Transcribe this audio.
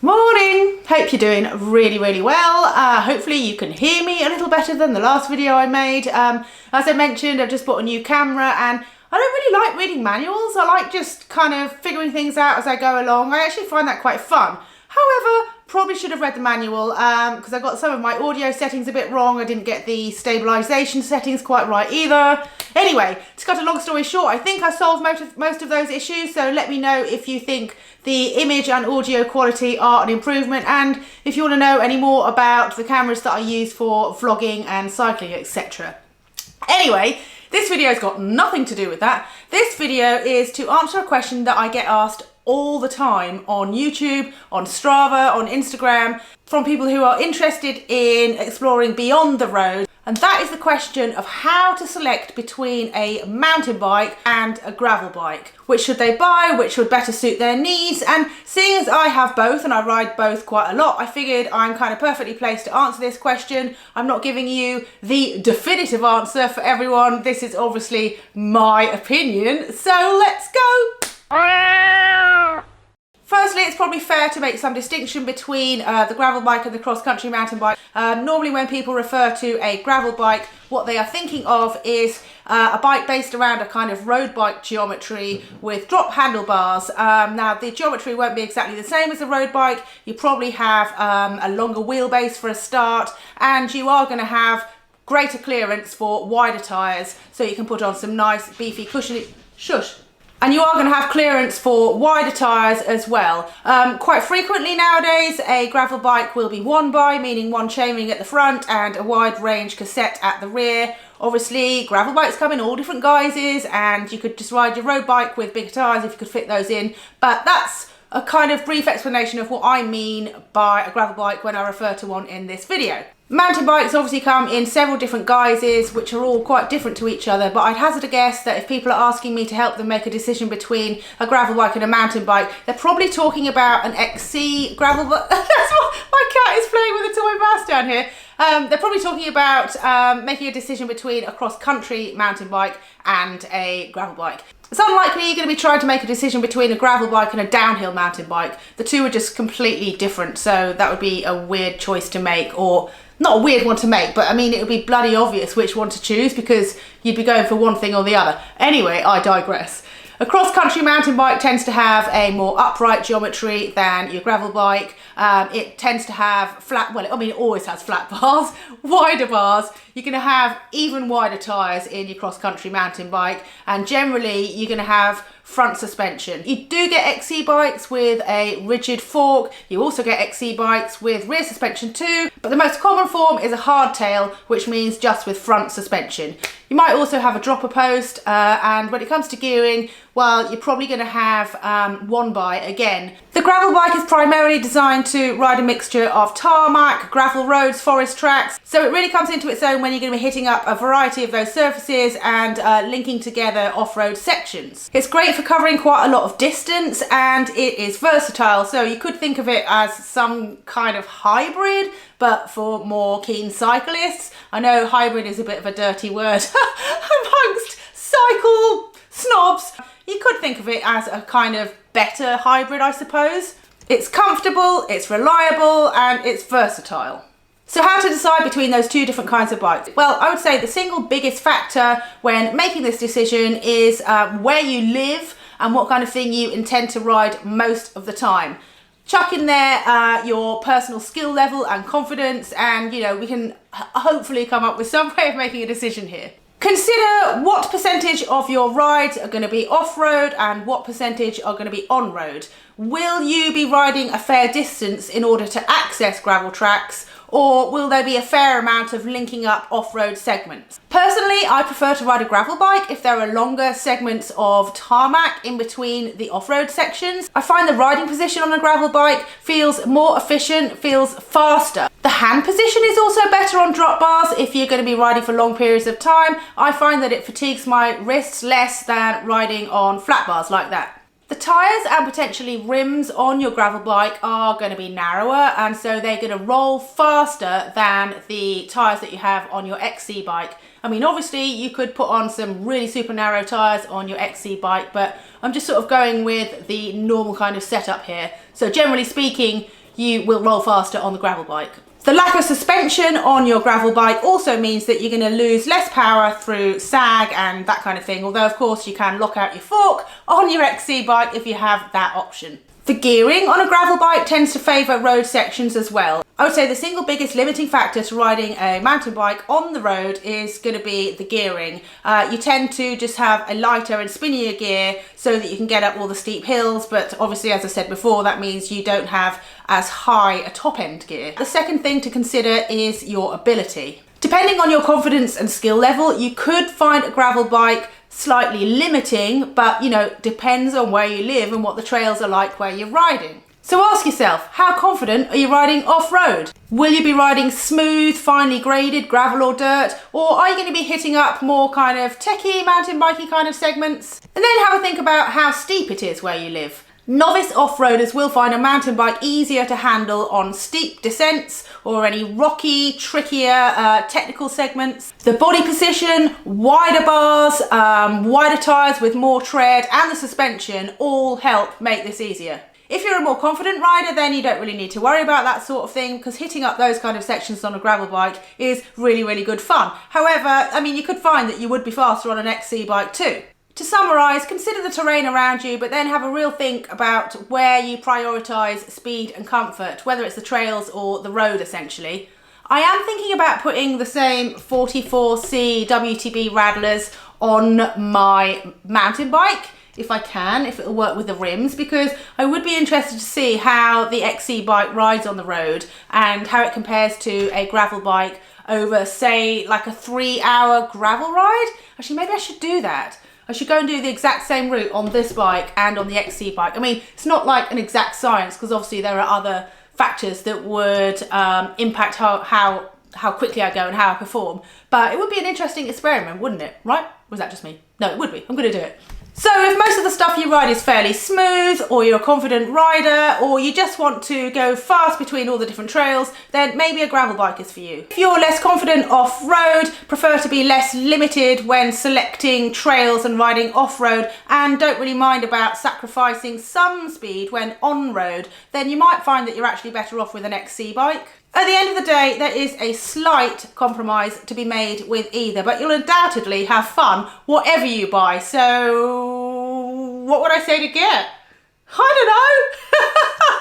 Morning! Hope you're doing really well. Hopefully you can hear me a little better than the last video I made. As I mentioned, I've just bought a new camera and I don't really like reading manuals. I like just kind of figuring things out as I go along. I actually find that quite fun. However, probably should have read the manual because I got some of my audio settings a bit wrong. I didn't get the stabilization settings quite right either. Anyway, to cut a long story short, I think I solved most of those issues, so let me know if you think the image and audio quality are an improvement, and if you want to know any more about the cameras that I use for vlogging and cycling, etc. Anyway, this video has got nothing to do with that. This video is to answer a question that I get asked all the time on YouTube, on Strava, on Instagram, from people who are interested in exploring beyond the road. And that is the question of how to select between a mountain bike and a gravel bike. Which should they buy, which would better suit their needs? And seeing as I have both and I ride both quite a lot, I figured I'm kind of perfectly placed to answer this question. I'm not giving you the definitive answer for everyone. This is obviously my opinion. So let's go! Firstly, it's probably fair to make some distinction between the gravel bike and the cross-country mountain bike. Normally when people refer to a gravel bike, what they are thinking of is a bike based around a kind of road bike geometry with drop handlebars. Now, the geometry won't be exactly the same as a road bike. You probably have a longer wheelbase for a start, and you are going to have greater clearance for wider tyres, so you can put on some nice beefy cushiony... Shush! And you are going to have clearance for wider tyres as well. Quite frequently nowadays, a gravel bike will be one by, meaning one chainring at the front and a wide range cassette at the rear. Obviously, gravel bikes come in all different guises, and you could just ride your road bike with bigger tyres if you could fit those in. But that's a kind of brief explanation of what I mean by a gravel bike when I refer to one in this video. Mountain bikes obviously come in several different guises, which are all quite different to each other, but I'd hazard a guess that if people are asking me to help them make a decision between a gravel bike and a mountain bike, they're probably talking about an XC gravel bike. That's what my cat is playing with a toy mouse down here. They're probably talking about making a decision between a cross-country mountain bike and a gravel bike. It's unlikely you're going to be trying to make a decision between a gravel bike and a downhill mountain bike. The two are just completely different, so that would be a weird choice to make, or not a weird one to make, but I mean it would be bloody obvious which one to choose because you'd be going for one thing or the other. Anyway, I digress. A cross-country mountain bike tends to have a more upright geometry than your gravel bike. It tends to have flat, well, I mean, it always has flat bars, wider bars. You're going to have even wider tyres in your cross-country mountain bike, and generally you're going to have front suspension. You do get XC bikes with a rigid fork. You also get XC bikes with rear suspension too, but the most common form is a hardtail, which means just with front suspension. You might also have a dropper post, and when it comes to gearing, well, you're probably going to have one by again. The gravel bike is primarily designed to ride a mixture of tarmac, gravel roads, forest tracks, so it really comes into its own when you're going to be hitting up a variety of those surfaces and linking together off-road sections. It's great for covering quite a lot of distance, and it is versatile, so you could think of it as some kind of hybrid, but for more keen cyclists. I know hybrid is a bit of a dirty word amongst cycle snobs. You could think of it as a kind of better hybrid, I suppose. It's comfortable, it's reliable, and it's versatile. So how to decide between those two different kinds of bikes? Well, I would say the single biggest factor when making this decision is where you live and what kind of thing you intend to ride most of the time. Chuck in there your personal skill level and confidence, and you know, we can hopefully come up with some way of making a decision here. Consider what percentage of your rides are going to be off-road and what percentage are going to be on-road. Will you be riding a fair distance in order to access gravel tracks, or will there be a fair amount of linking up off-road segments? Personally, I prefer to ride a gravel bike if there are longer segments of tarmac in between the off-road sections. I find the riding position on a gravel bike feels more efficient, feels faster. The hand position is also better on drop bars if you're going to be riding for long periods of time. I find that it fatigues my wrists less than riding on flat bars like that. The tyres and potentially rims on your gravel bike are going to be narrower, and so they're going to roll faster than the tyres that you have on your XC bike. I mean, obviously you could put on some really super narrow tyres on your XC bike, but I'm just sort of going with the normal kind of setup here. So generally speaking, you will roll faster on the gravel bike. The lack of suspension on your gravel bike also means that you're going to lose less power through sag and that kind of thing, although of course you can lock out your fork on your XC bike if you have that option. The gearing on a gravel bike tends to favour road sections as well. I would say the single biggest limiting factor to riding a mountain bike on the road is going to be the gearing. You tend to just have a lighter and spinnier gear so that you can get up all the steep hills, but obviously, as I said before, that means you don't have as high a top end gear. The second thing to consider is your ability. Depending on your confidence and skill level, you could find a gravel bike slightly limiting, but depends on where you live and what the trails are like where you're riding. So ask yourself, how confident are you riding off-road? Will you be riding smooth, finely graded gravel or dirt, or are you going to be hitting up more kind of techie, mountain bikey kind of segments? And then have a think about how steep it is where you live. Novice off-roaders will find a mountain bike easier to handle on steep descents or any rocky, trickier technical segments. The body position, wider bars, wider tyres with more tread, and the suspension all help make this easier. If you're a more confident rider, then you don't really need to worry about that sort of thing, because hitting up those kind of sections on a gravel bike is really, really good fun. However, you could find that you would be faster on an XC bike too. To summarise, consider the terrain around you, but then have a real think about where you prioritise speed and comfort, whether it's the trails or the road essentially. I am thinking about putting the same 44C WTB Radlers on my mountain bike, if I can, if it'll work with the rims, because I would be interested to see how the XC bike rides on the road and how it compares to a gravel bike over, say, like a 3-hour gravel ride. Actually, maybe I should do that. I should go and do the exact same route on this bike and on the XC bike. It's not like an exact science, because obviously there are other factors that would impact how quickly I go and how I perform. But it would be an interesting experiment, wouldn't it? Right? Or was that just me? No, it would be. I'm going to do it. So if most of the stuff you ride is fairly smooth, or you're a confident rider, or you just want to go fast between all the different trails, then maybe a gravel bike is for you. If you're less confident off-road, prefer to be less limited when selecting trails and riding off-road, and don't really mind about sacrificing some speed when on-road, then you might find that you're actually better off with an XC bike. At the end of the day, there is a slight compromise to be made with either, but you'll undoubtedly have fun whatever you buy. So what would I say to get? I don't know.